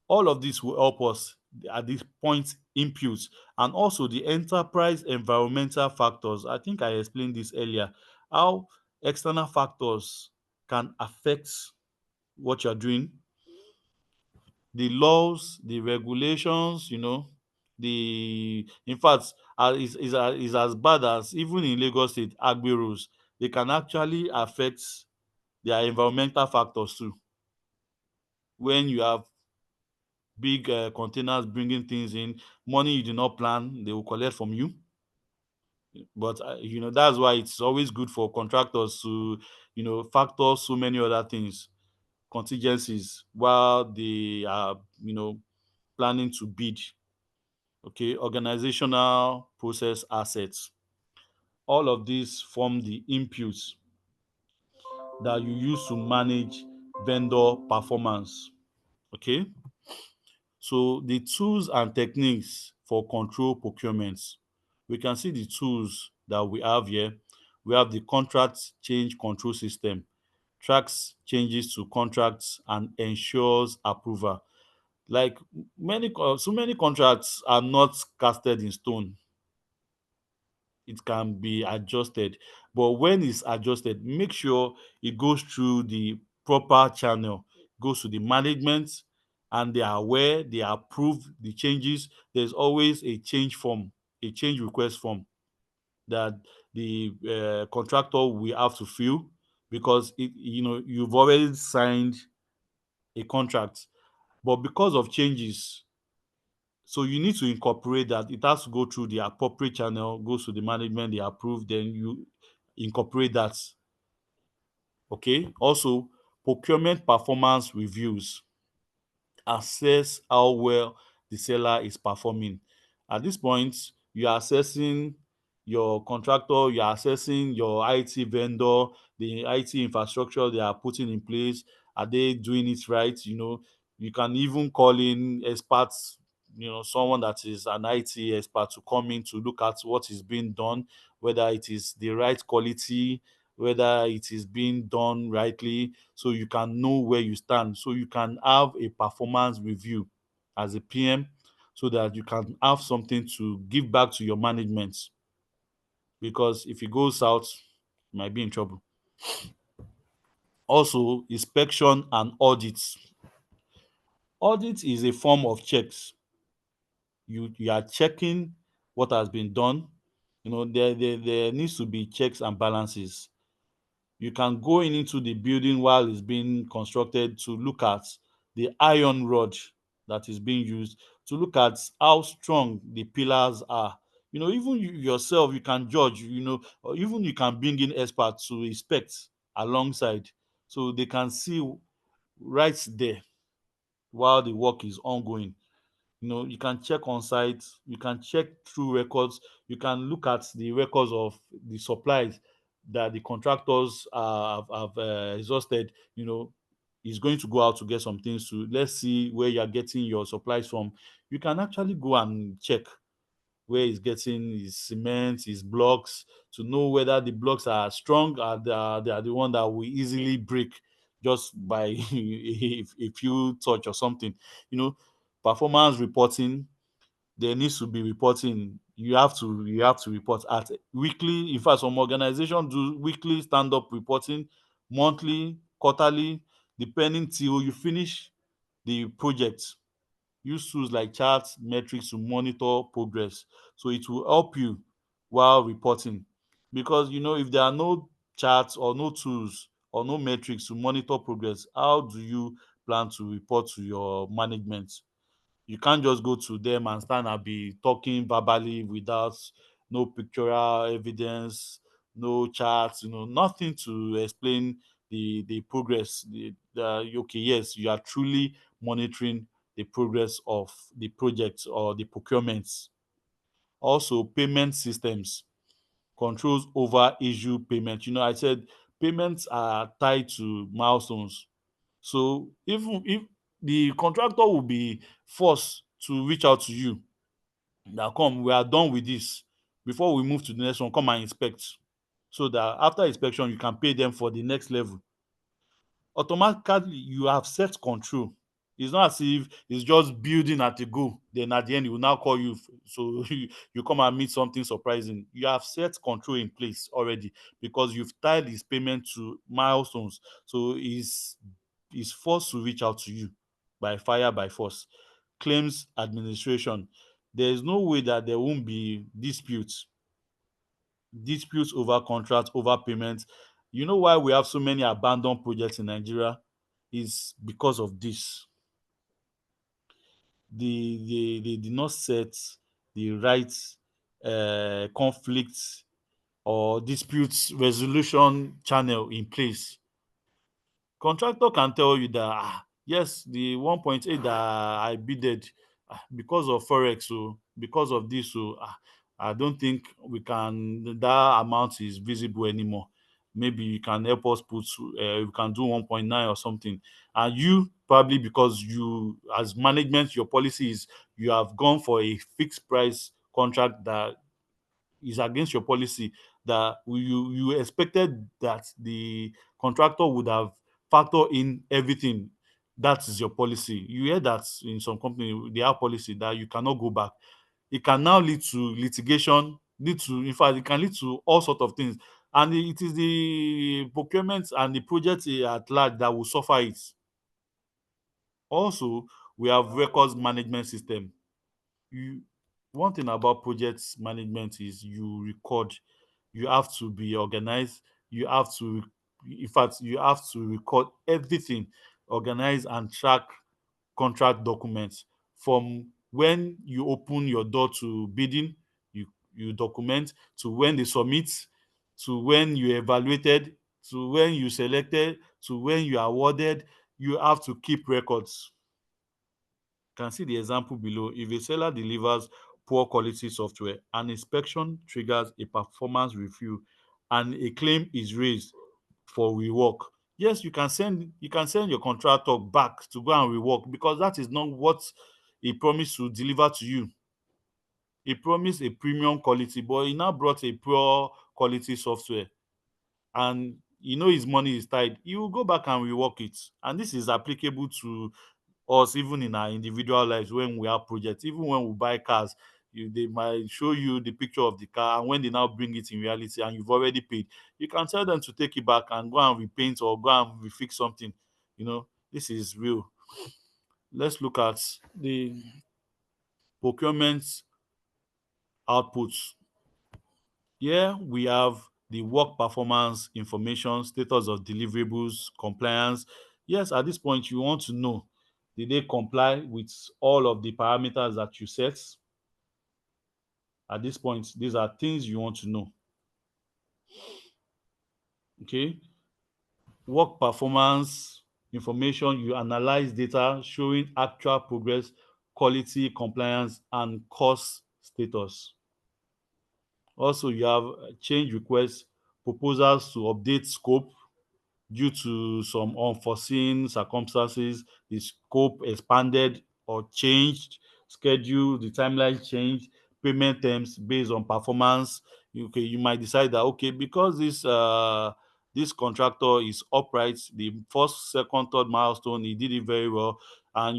all of this will help us at this point inputs, and also the enterprise environmental factors. I think I explained this earlier, how external factors can affect what you're doing. The laws, the regulations, the in fact is as bad as, even in Lagos State, agbe rules, they can actually affect their environmental factors too. When you have big containers bringing things in, money you did not plan, they will collect from you. But that's why it's always good for contractors to factor so many other things, contingencies, while they are planning to bid. Okay, organizational process assets. All of these form the inputs that you use to manage vendor performance. Okay, so the tools and techniques for control procurements. We can see the tools that we have here. We have the contract change control system, tracks changes to contracts and ensures approval. Like so many contracts are not casted in stone. It can be adjusted, but when it's adjusted, make sure it goes through the proper channel, goes to the management, and they are aware, they approve the changes. There's always a change form, a change request form that the contractor will have to fill, because you've already signed a contract, but because of changes, so you need to incorporate that. It has to go through the appropriate channel, goes to the management, they approve, then you incorporate that. Okay. Also, procurement performance reviews assess how well the seller is performing. At this point, you are assessing your contractor, you are assessing your IT vendor, the IT infrastructure they are putting in place. Are they doing it right? You can even call in experts, someone that is an IT expert to come in to look at what is being done, whether it is the right quality, whether it is being done rightly, so you can know where you stand, so you can have a performance review as a PM, so that you can have something to give back to your management, because if it goes south, you might be in trouble. Also, inspection and audits. Audit is a form of checks. You are checking what has been done. There needs to be checks and balances. You can go into the building while it's being constructed to look at the iron rod that is being used, to look at how strong the pillars are. Even you yourself, you can judge, or even you can bring in experts to inspect alongside, so they can see right there while the work is ongoing. You can check on site, you can check through records, you can look at the records of the supplies that the contractors have exhausted. Is going to go out to get some things, to let's see where you're getting your supplies from. You can actually go and check where he's getting his cement, his blocks, to know whether the blocks are strong, or they are the one that will easily break just by a few touch or something. you know Performance reporting, there needs to be reporting. You have to report at weekly. In fact, some organizations do weekly stand-up reporting, monthly, quarterly, depending till you finish the project. Use tools like charts, metrics to monitor progress. So it will help you while reporting. Because if there are no charts or no tools or no metrics to monitor progress, how do you plan to report to your management? You can't just go to them and stand and be talking verbally without no pictorial evidence, no charts, nothing to explain the progress. Okay, yes, you are truly monitoring the progress of the project or the procurements. Also, payment systems, controls over issue payment. I said payments are tied to milestones. So even if the contractor will be forced to reach out to you, that come, we are done with this, before we move to the next one, come and inspect, so that after inspection you can pay them for the next level. Automatically you have set control. It's not as if it's just building at a go, then at the end he will now call you, so you come and meet something surprising. You have set control in place already, because you've tied his payment to milestones. So he's forced to reach out to you by fire, by force. Claims administration, there is no way that there won't be disputes over contracts, over payments. You know why we have so many abandoned projects in Nigeria? Is because of this. They did not set the right conflict or disputes resolution channel in place. Contractor can tell you that, yes, the 1.8 that I bidded, because of forex, so because of this, so I don't think we can, that amount is visible anymore. Maybe you can help us put, we can do 1.9 or something. And you probably, because you, as management, your policy is you have gone for a fixed price contract that is against your policy, that you expected that the contractor would have factored in everything. That is your policy. You hear that in some company they have policy that you cannot go back. It can now lead to litigation, lead to, in fact, it can lead to all sort of things. And it is the procurement and the project at large that will suffer it. Also, we have records management system. You, one thing about project management is you record. You have to be organized. You have to, in fact, you have to record everything, organize and track contract documents from when you open your door to bidding, you document, to when they submit, to when you evaluated, to when you selected, to when you awarded. You have to keep records. Can see the example below. If a seller delivers poor quality software, an inspection triggers a performance review and a claim is raised for rework. Yes, you can send your contractor back to go and rework, because that is not what he promised to deliver to you. He promised a premium quality, but he now brought a poor quality software, and his money is tied. He will go back and rework it. And this is applicable to us even in our individual lives. When we have projects, even when we buy cars, they might show you the picture of the car, and when they now bring it in reality and you've already paid, you can tell them to take it back and go and repaint or go and refix something. This is real. Let's look at the procurement outputs. Here we have the work performance information, status of deliverables, compliance. Yes, at this point you want to know, did they comply with all of the parameters that you set? At this point, these are things you want to know. Okay. Work performance information, you analyze data showing actual progress, quality, compliance, and cost status. Also, you have change requests, proposals to update scope due to some unforeseen circumstances. The scope expanded or changed, schedule, the timeline changed, payment terms based on performance. Okay, you might decide that, okay, because this contractor is upright, the first, second, third milestone, he did it very well. And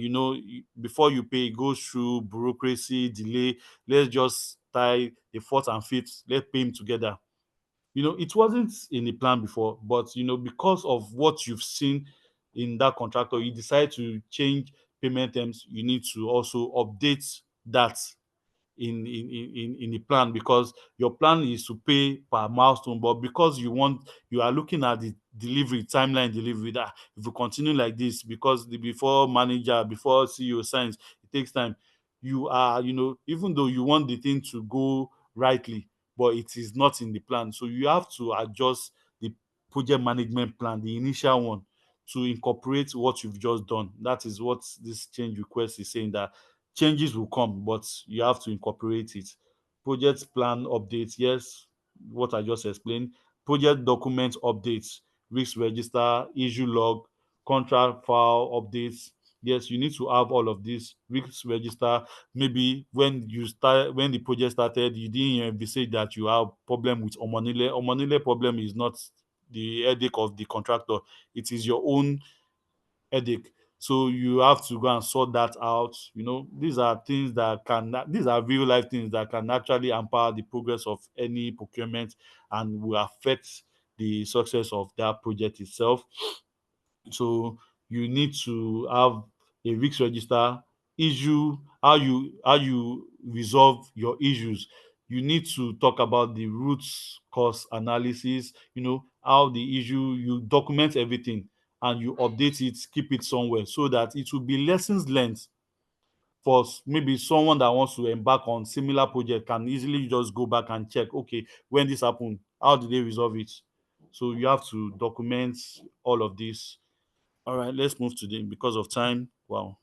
before you pay, it goes through bureaucracy, delay. Let's just tie the fourth and fifth, let's pay him together. It wasn't in the plan before, but because of what you've seen in that contractor, you decide to change payment terms. You need to also update that in the plan, because your plan is to pay per milestone, but because you are looking at the delivery timeline, delivery, that if you continue like this, because before manager, before CEO signs, it takes time. You are, even though you want the thing to go rightly, but it is not in the plan, so you have to adjust the project management plan, the initial one, to incorporate what you've just done. That is what this change request is saying, that changes will come, but you have to incorporate it. Project plan updates, yes, what I just explained. Project document updates, risk register, issue log, contract file updates. Yes, you need to have all of this. Risk register, maybe when the project started, you didn't envisage that you have problem with omonile. Omonile problem is not the headache of the contractor, it is your own headache. So you have to go and sort that out. These are things these are real life things that can actually empower the progress of any procurement and will affect the success of that project itself. So you need to have a risk register, issue, how you resolve your issues. You need to talk about the root cause analysis, how the issue, you document everything and you update it, keep it somewhere, so that it will be lessons learned for maybe someone that wants to embark on similar project, can easily just go back and check, okay, when this happened, how did they resolve it? So you have to document all of this. All right, let's move to the, because of time. Wow.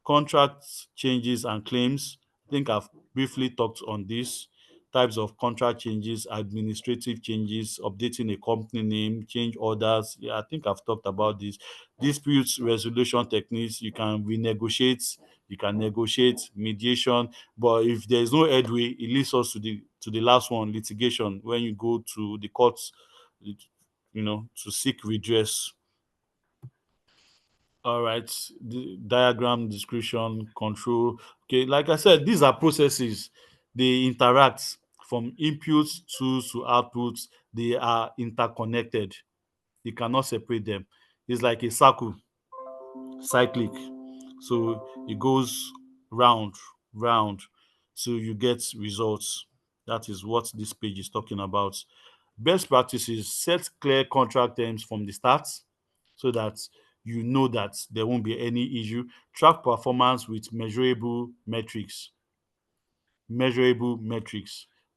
Contract changes and claims. I think I've briefly talked on this. Types of contract changes, administrative changes, updating a company name, change orders. Yeah, I think I've talked about this. Disputes resolution techniques. You can renegotiate, you can negotiate, mediation. But if there is no headway, it leads us to the last one, litigation. When you go to the courts, to seek redress. All right, the diagram description, control. Okay, like I said, these are processes. They interact from inputs, tools to outputs. They are interconnected. You cannot separate them. It's like a circle, cyclic. So it goes round, round, so you get results. That is what this page is talking about. Best practices: set clear contract terms from the start so that you know that there won't be any issue. Track performance with measurable metrics,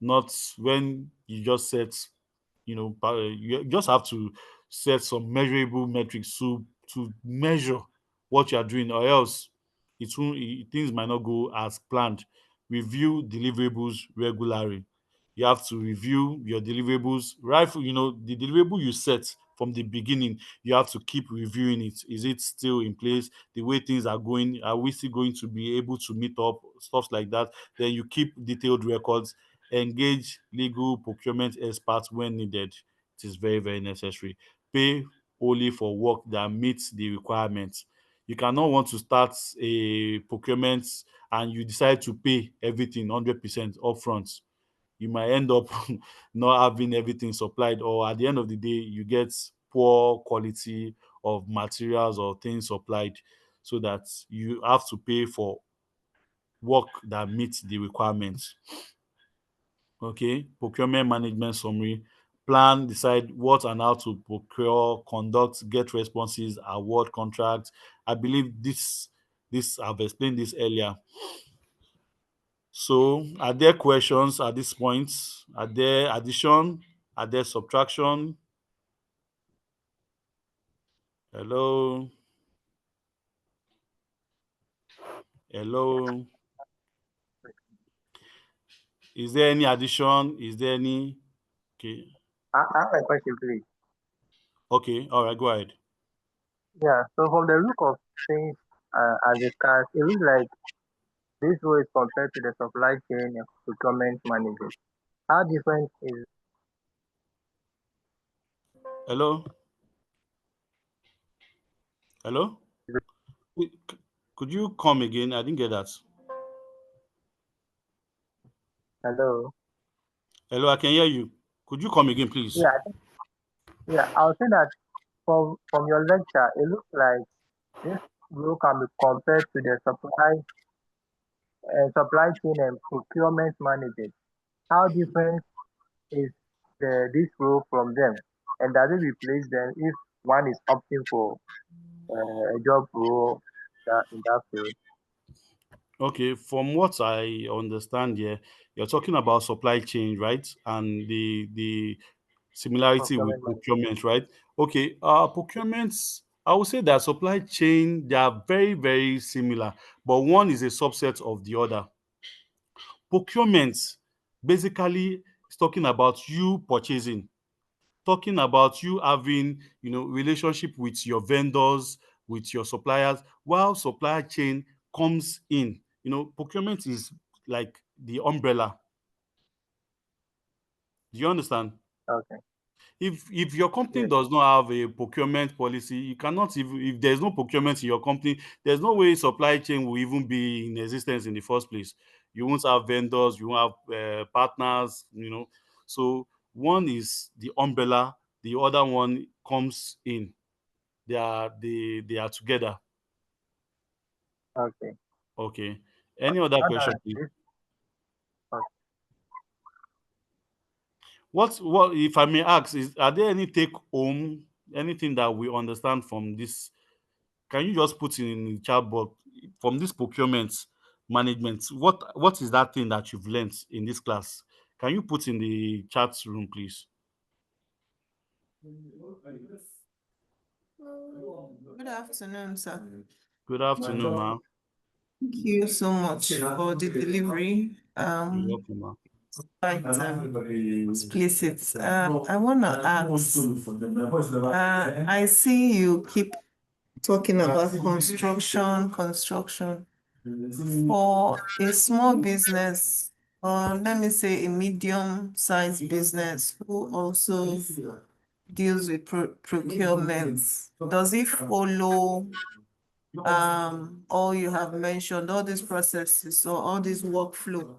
not when you just set, you just have to set some measurable metrics to measure what you are doing, or else things might not go as planned. Review deliverables regularly. You have to review your deliverables, right? The deliverable you set from the beginning, you have to keep reviewing it. Is it still in place? The way things are going, are we still going to be able to meet up? Stuff like that. Then you keep detailed records. Engage legal procurement experts when needed. It is very, very necessary. Pay only for work that meets the requirements. You cannot want to start a procurement and you decide to pay everything 100% upfront. You might end up not having everything supplied, or at the end of the day, you get poor quality of materials or things supplied, so that you have to pay for work that meets the requirements. Okay, procurement management summary. Plan, decide what and how to procure, conduct, get responses, award contracts. I believe this I've explained this earlier. So are there questions at this point? Are there addition? Are there subtraction? Hello? Hello? Is there any addition? Is there any? Okay. I have a question, please. Okay. All right. Go ahead. Yeah, so from the look of things as discussed, it looks like this role is compared to the supply chain and procurement management. How different is Hello? Hello? it? Wait, could you come again? I didn't get that. Hello? Hello, I can hear you. Could you come again, please? Yeah, yeah, I would say that from your lecture, it looks like this role can be compared to the supply chain and procurement management. How different is this role from them? And does it replace them if one is opting for a job role in that field? Okay, from what I understand here, you're talking about supply chain, right? And the similarity with Procurement management. procurement, right? Okay, procurements, I would say that supply chain, they are very, very similar, but one is a subset of the other. Procurement basically is talking about you purchasing, talking about you having, relationship with your vendors, with your suppliers, while supply chain comes in. Procurement is like the umbrella. Do you understand? Okay. If your company Yes. does not have a procurement policy, you cannot even, if there's no procurement in your company, there's no way supply chain will even be in existence in the first place. You won't have vendors, you won't have partners. So one is the umbrella, the other one comes in. They are together. Okay. Okay. Any other Now question, that please? this, okay. What if I may ask, are there any take home, anything that we understand from this? Can you just put in the chat box from this procurement management? What is that thing that you've learned in this class? Can you put in the chat room, please? Good afternoon, sir. Good afternoon, ma'am. Thank you so much for the delivery. You're welcome, ma. Quite explicit. I want to ask. I see you keep talking about construction for a small business, or let me say a medium-sized business who also deals with procurement. Does it follow all you have mentioned, all these processes or all this workflow?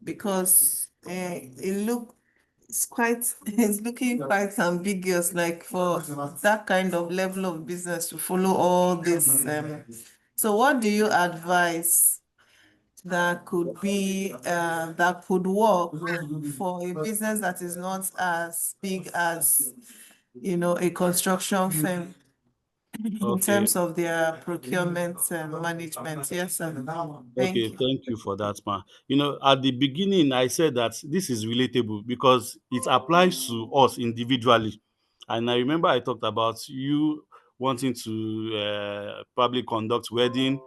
Because it's quite it's looking quite ambiguous, like for that kind of level of business to follow all this. So what do you advise that could be that could work for a business that is not as big as a construction firm in Okay. terms of their procurement management? Yes, sir. Okay, Thank you. thank you for that, ma. At the beginning, I said that this is relatable because it applies to us individually. And I remember I talked about you wanting to probably conduct wedding,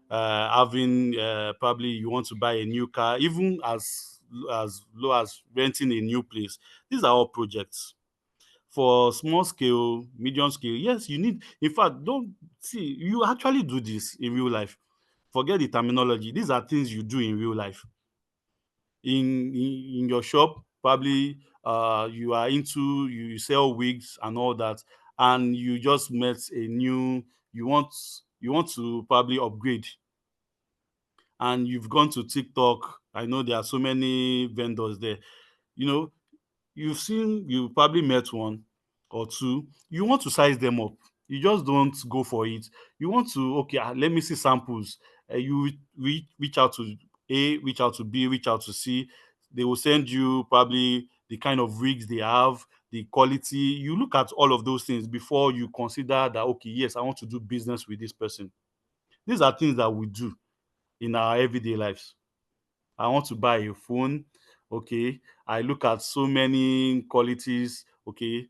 having probably you want to buy a new car, even as low as renting a new place. These are all projects. For small scale, medium scale, yes, you need. In fact, don't see you actually do this in real life. Forget the terminology. These are things you do in real life. In your shop, probably you are into you sell wigs and all that, and you just met a new you want to probably upgrade, and you've gone to TikTok. I know there are so many vendors there. You know, you probably met one or two. You want to size them up. You just don't go for it. You want to, okay, let me see samples. You reach out to A, reach out to B, reach out to C. They will send you probably the kind of rigs they have, the quality. You look at all of those things before you consider that, okay, yes, I want to do business with this person. These are things that we do in our everyday lives. I want to buy a phone. Okay. I look at so many qualities. Okay.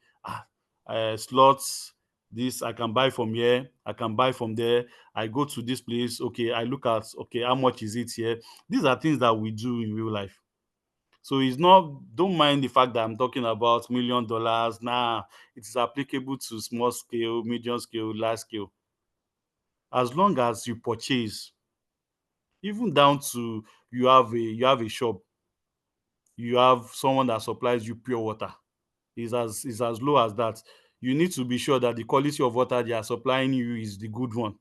Slots. This I can buy from here. I can buy from there. I go to this place. Okay. I look at, okay, how much is it here? These are things that we do in real life. So it's not, don't mind the fact that I'm talking about $1 million. Nah, it is applicable to small scale, medium scale, large scale. As long as you purchase, even down to you have a shop, you have someone that supplies you pure water. Is as low as that. You need to be sure that the quality of water they are supplying you is the good one.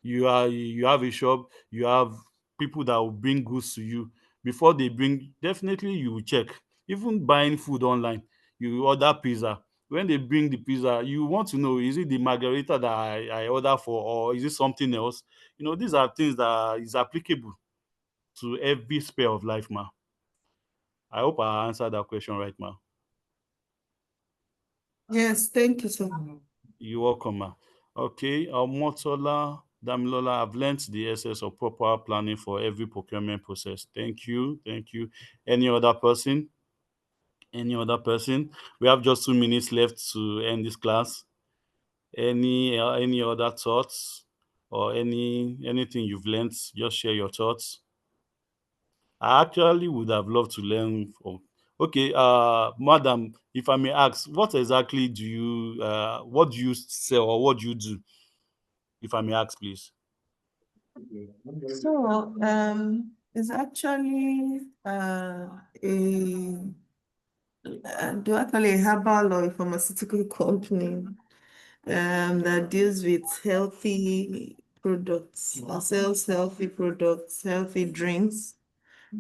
You have a shop, you have people that will bring goods to you. Before they bring, definitely you will check. Even buying food online, you order pizza. When they bring the pizza, you want to know, is it the margarita that I order for, or is it something else? These are things that is applicable to every sphere of life, ma. I hope I answered that question right, ma. Yes, thank you, sir. You're welcome, ma. Okay, Motola Damilola, I've learned the essence of proper planning for every procurement process. Thank you. Thank you. Any other person? Any other person? We have just 2 minutes left to end this class. Any other thoughts or anything you've learned? Just share your thoughts. I actually would have loved to learn from. Okay, madam, if I may ask, what do you sell or what do you do? If I may ask, please. So, it's actually do I call it a herbal or a pharmaceutical company that deals with healthy products or sells healthy products, healthy drinks,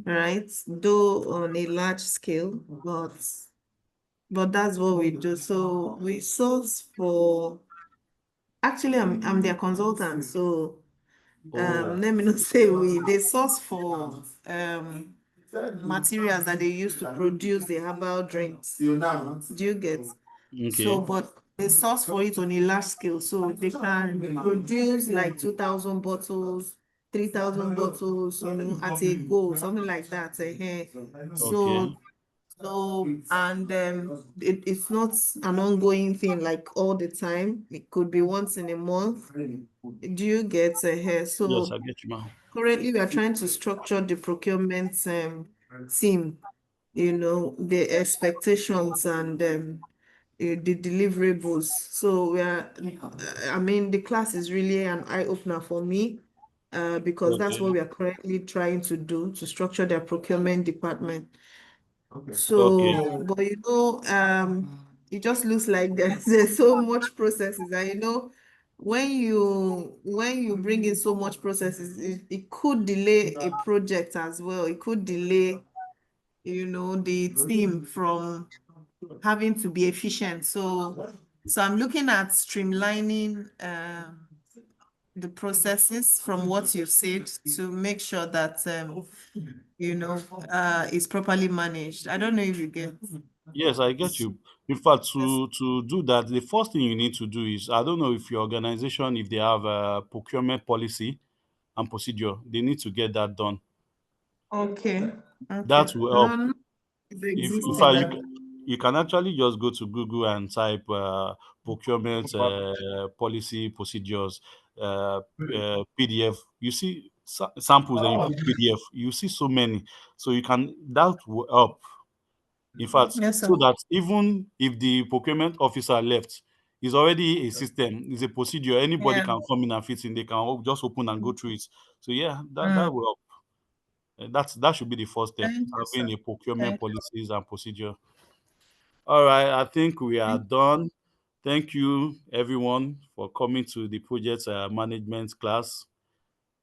right? Though on a large scale, but that's what we do. So we source for. Actually, I'm their consultant, so Oh, let me not say they source for materials that they use to produce the herbal drinks. Do you get? So, okay, but they source for it on a large scale, so they can produce like 2,000 bottles, 3,000 bottles, at a go, something like that. okay, So So, and it's not an ongoing thing like all the time. It could be once in a month. Do you get here? Yes, So I get you, ma'am. currently we are trying to structure the procurement team, the expectations and the deliverables. So I mean, the class is really an eye opener for me, because that's what Okay. we are currently trying to do to structure their procurement department. Okay. So, but it just looks like there's so much processes, and when you bring in so much processes, it could delay a project as well. It could delay, the team from having to be efficient. So I'm looking at streamlining the processes from what you've said to make sure that it's properly managed. I don't know if you get. Yes, I get you. In fact, to do that, the first thing you need to do is, I don't know if your organization, if they have a procurement policy and procedure, they need to get that done. Okay. That Okay. will help. No, no, it's If in existing. fact you can actually just go to Google and type procurement policy procedures PDF. You see samples, and you put PDF. You see so many, so you can that will help. In fact, Yes, sir. so that even if the procurement officer left, it's already a system, it's a procedure. Anybody Yeah. can come in and fit in. They can just open and go through it. So yeah, that Mm. will help. That should be the first step, Thank you, having sir. a procurement Thank you. policies and procedure. All right, I think we are done. Thank you, everyone, for coming to the project management class.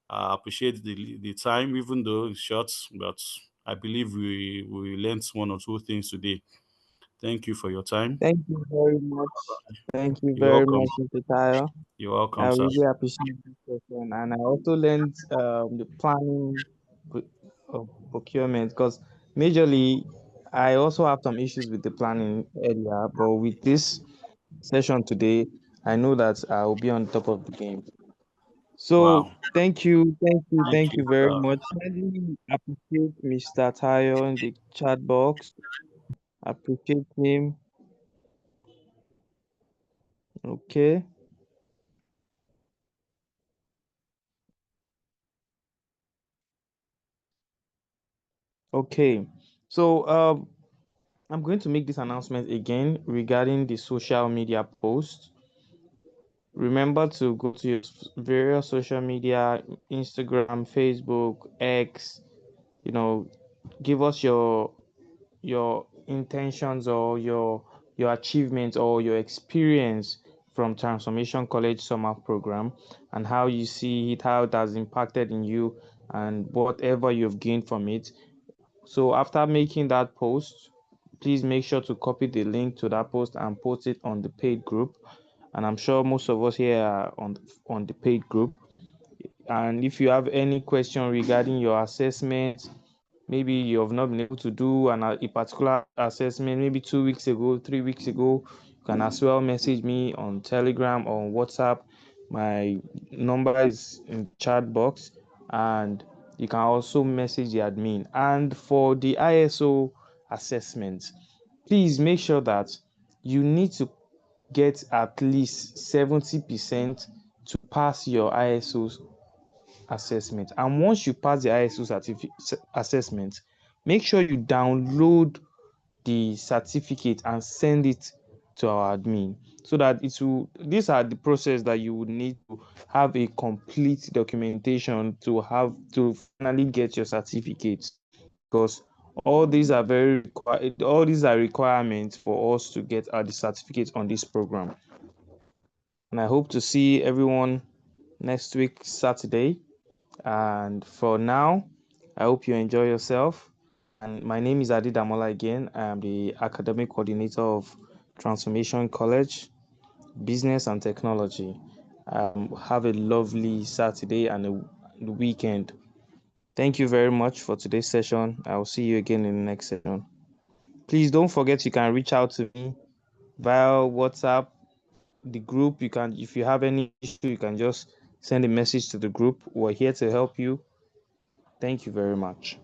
I appreciate the time, even though it's short, but I believe we learned one or two things today. Thank you for your time. Thank you very much. Thank you You're very welcome. much, Mr. Tayo. You're I welcome, sir. really appreciate this session, and I also learned the planning pro- of procurement because majorly I also have some issues with the planning earlier, but with this session today, I know that I will be on top of the game. So Wow. thank you, thank you, Thank thank you, you very sir. much. I really appreciate Mr. Tayo in the chat box. Appreciate him. Okay, okay. So I'm going to make this announcement again regarding the social media post. Remember to go to your various social media, Instagram, Facebook, X, you know, give us your intentions or your achievements or your experience from Transformation College summer program and how you see it, how it has impacted in you and whatever you've gained from it. So after making that post, please make sure to copy the link to that post and post it on the paid group. And I'm sure most of us here are on the paid group. And if you have any question regarding your assessment, maybe you have not been able to do a particular assessment maybe 2 weeks ago, 3 weeks ago, you can as well message me on Telegram or on WhatsApp. My number is in the chat box, and you can also message the admin. And for the ISO assessment, please make sure that you need to get at least 70% to pass your ISO assessment. And once you pass the ISO assessment, make sure you download the certificate and send it to our admin so that it will these are the process that you would need to have a complete documentation to have to finally get your certificate, because all these are requirements for us to get the certificate on this program. And I hope to see everyone next week Saturday. And for now, I hope you enjoy yourself. And my name is Adi Damola again. I am the academic coordinator of Transformation College, Business and Technology. Have a lovely Saturday and a weekend. Thank you very much for today's session. I will see you again in the next session. Please don't forget you can reach out to me via WhatsApp, the group. You can, if you have any issue, you can just send a message to the group. We're here to help you. Thank you very much.